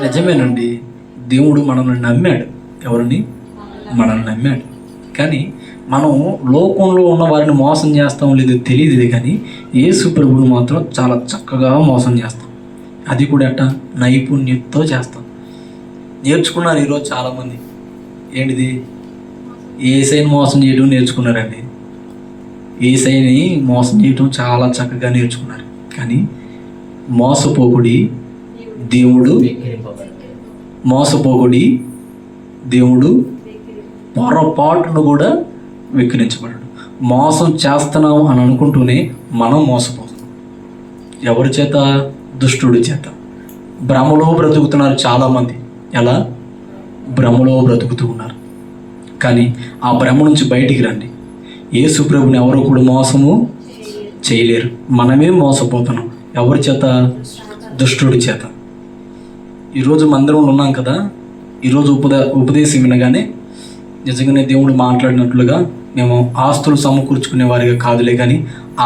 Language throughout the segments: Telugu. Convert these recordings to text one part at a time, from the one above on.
నిజమేనండి. దేవుడు మనల్ని నమ్మాడు. ఎవరిని? మనల్ని నమ్మాడు. కానీ మనం లోకంలో ఉన్న వారిని మోసం చేస్తాం లేదో తెలియదు, కానీ యేసు ప్రభువుని మాత్రం చాలా చక్కగా మోసం చేస్తాం. అది కూడా ఎట్టా? నైపుణ్యంతో చేస్తాం. నేర్చుకున్నారు ఈరోజు చాలామంది. ఏంటిది? యేసయ్యని మోసం చేయడం నేర్చుకున్నారండి. యేసయ్యని మోసం చేయడం చాలా చక్కగా నేర్చుకున్నారు. కానీ మోసపోకుడి దేవుడు పొరపాటును కూడా విక్రించబడడు. మోసం చేస్తున్నాం అని అనుకుంటూనే మనం మోసపోతున్నాం. ఎవరి చేత? దుష్టుడి చేత. భ్రమలో బ్రతుకుతున్నారు చాలామంది. ఎలా? భ్రమలో బ్రతుకుతూ ఉన్నారు. కానీ ఆ భ్రమ నుంచి బయటికి రండి. యేసు ప్రభుని ఎవరు కూడా మోసము చేయలేరు. మనమే మోసపోతున్నాం. ఎవరి చేత? దుష్టుడి చేత. ఈరోజు మందిరంలో ఉన్నాం కదా, ఈరోజు ఉపదేశం వినగానే నిజంగానే దేవుడు మాట్లాడినట్లుగా మేము ఆస్తులు సమకూర్చుకునే వారిగా కాదులే, కానీ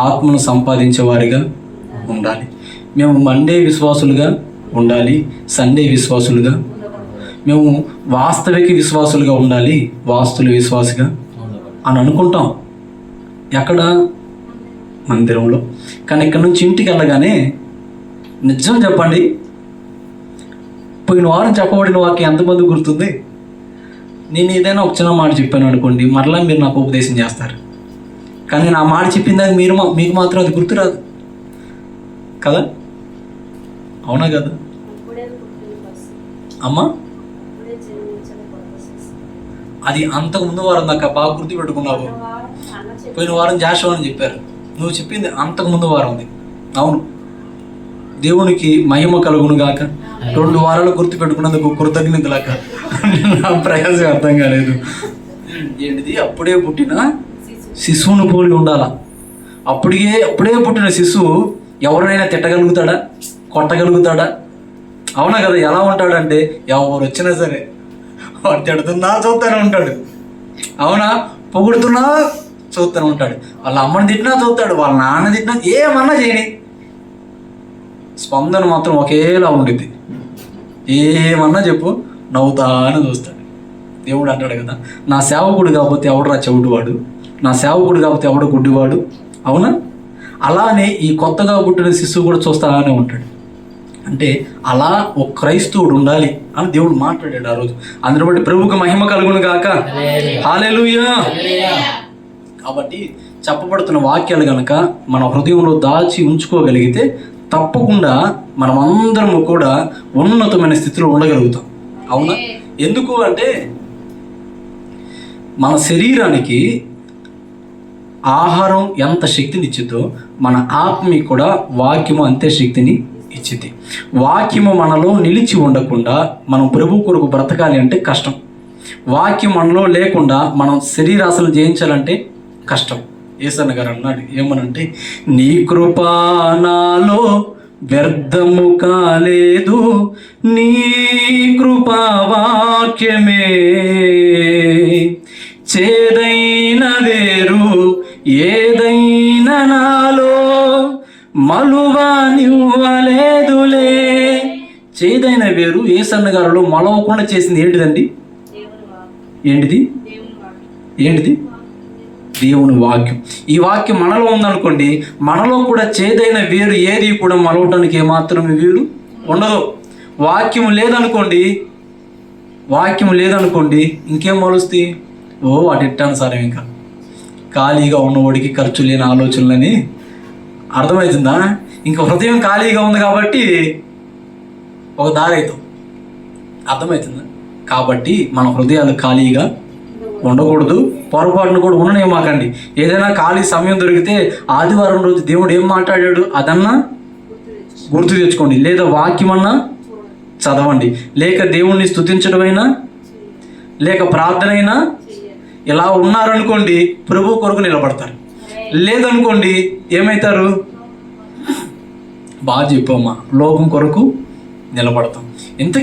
ఆత్మను సంపాదించే వారిగా ఉండాలి. మేము మండే విశ్వాసులుగా ఉండాలి, సండే విశ్వాసులుగా. మేము వాస్తవిక విశ్వాసులుగా ఉండాలి, వాస్తుల విశ్వాసిగా అని అనుకుంటాం. ఎక్కడ? మందిరంలో. కానీ ఇక్కడ నుంచి ఇంటికి వెళ్ళగానే నిజం చెప్పండి, పోయిన వారం చెప్పబడిన వాక్యం ఎంతమంది గుర్తుంది? నేను ఏదైనా ఒక చిన్న మాట చెప్పాను అనుకోండి, మరలా మీరు నాకు ఉపదేశం చేస్తారు. కానీ నా మాట చెప్పిందాక మీకు మాత్రం అది గుర్తురాదు కదా? అవునా కదా అమ్మా? అది అంతకు ముందు వారం దాకా బాగా గుర్తు పెట్టుకున్నావు. పోయిన వారం జాషువా అని చెప్పారు, నువ్వు చెప్పింది అంతకు ముందు వారం ఉంది. అవును, దేవునికి మహిమ కలుగును గాక. 2 వారాలు గుర్తు పెట్టుకున్నందుకు కృతజ్ఞతలాక. నా ప్రయాసం అర్థం కాలేదు. ఏంటిది? అప్పుడే పుట్టిన శిశువును పోలి ఉండాలా. అప్పుడే పుట్టిన శిశువు ఎవరినైనా తిట్టగలుగుతాడా? కొట్టగలుగుతాడా? అవునా కదా? ఎలా ఉంటాడంటే ఎవరు వచ్చినా సరే వాడు తిడుతున్నా చూస్తూనే ఉంటాడు. అవునా? పొగుడుతున్నా చూస్తూనే ఉంటాడు. వాళ్ళ అమ్మని తిట్టినా చూస్తాడు, వాళ్ళ నాన్న తిట్టినా, ఏమన్నా చేయని స్పందన మాత్రం ఒకేలా ఉండిద్ది. ఏమన్నా చెప్పు, నవ్వుతానే చూస్తాడు. దేవుడు అంటాడు కదా, నా సేవకుడు కాకపోతే ఎవడరా చెవిటివాడు, నా సేవకుడు కాకపోతే ఎవడ గుడ్డివాడు. అవునా? అలానే ఈ కొత్తగా పుట్టిన శిశువు కూడా చూస్తానే ఉంటాడు. అంటే అలా ఒక క్రైస్తవుడు ఉండాలి అని దేవుడు మాట్లాడాడు ఆ రోజు. అందరి బట్టి ప్రభువుకు మహిమ కలుగును గాక. హల్లెలూయా. కాబట్టి చెప్పబడుతున్న వాక్యాలు కనుక మన హృదయంలో దాచి ఉంచుకోగలిగితే తప్పకుండా మనమందరము కూడా ఉన్నతమైన స్థితిలో ఉండగలుగుతాం. అవునా? ఎందుకు అంటే మన శరీరానికి ఆహారం ఎంత శక్తిని ఇచ్చిద్దో మన ఆత్మకి కూడా వాక్యము అంతే శక్తిని ఇచ్చింది. వాక్యము మనలో నిలిచి ఉండకుండా మనం ప్రభు కొరకు బ్రతకాలి అంటే కష్టం. వాక్యం మనలో లేకుండా మనం శరీరాశలు జయించాలంటే కష్టం. యేసన్న గారు అన్నాడు ఏమనంటే, నీ కృపా నాలో వ్యర్థము కాలేదు, నీ కృపా వాక్యమే చేదైన వేరు ఏదైనా నాలో మలువా నివ్వలేదులే. చేదైన వేరు యేసన్న గారిలో మలవకుండా చేసింది ఏంటిదండి? ఏంటిది? దేవుని వాక్యం. ఈ వాక్యం మనలో ఉందనుకోండి, మనలో కూడా చేదైన వేరు ఏది కూడా మలవటానికి ఏమాత్రం వీలు ఉండదు. వాక్యం లేదనుకోండి ఇంకేం మలుస్తాయి? వాటి ఇట్టానుసారం ఇంకా ఖాళీగా ఉన్నవాడికి ఖర్చు లేని ఆలోచనలని. అర్థమవుతుందా? ఇంకా హృదయం ఖాళీగా ఉంది కాబట్టి ఒక దారి అవుతాం. అర్థమవుతుందా? కాబట్టి మన హృదయాలు ఖాళీగా ఉండకూడదు, పొరపాటును కూడా ఉండనేమాకండి. ఏదైనా ఖాళీ సమయం దొరికితే ఆదివారం రోజు దేవుడు ఏం మాట్లాడాడు అదన్నా గుర్తు తెచ్చుకోండి, లేదా వాక్యమన్నా చదవండి, లేక దేవుణ్ణి స్తుతించడమైనా, లేక ప్రార్థన అయినా. ఇలా ఉన్నారనుకోండి ప్రభు కొరకు నిలబడతారు. లేదనుకోండి ఏమవుతారు? బాగా చెప్పమ్మా, లోకం కొరకు నిలబడతాం.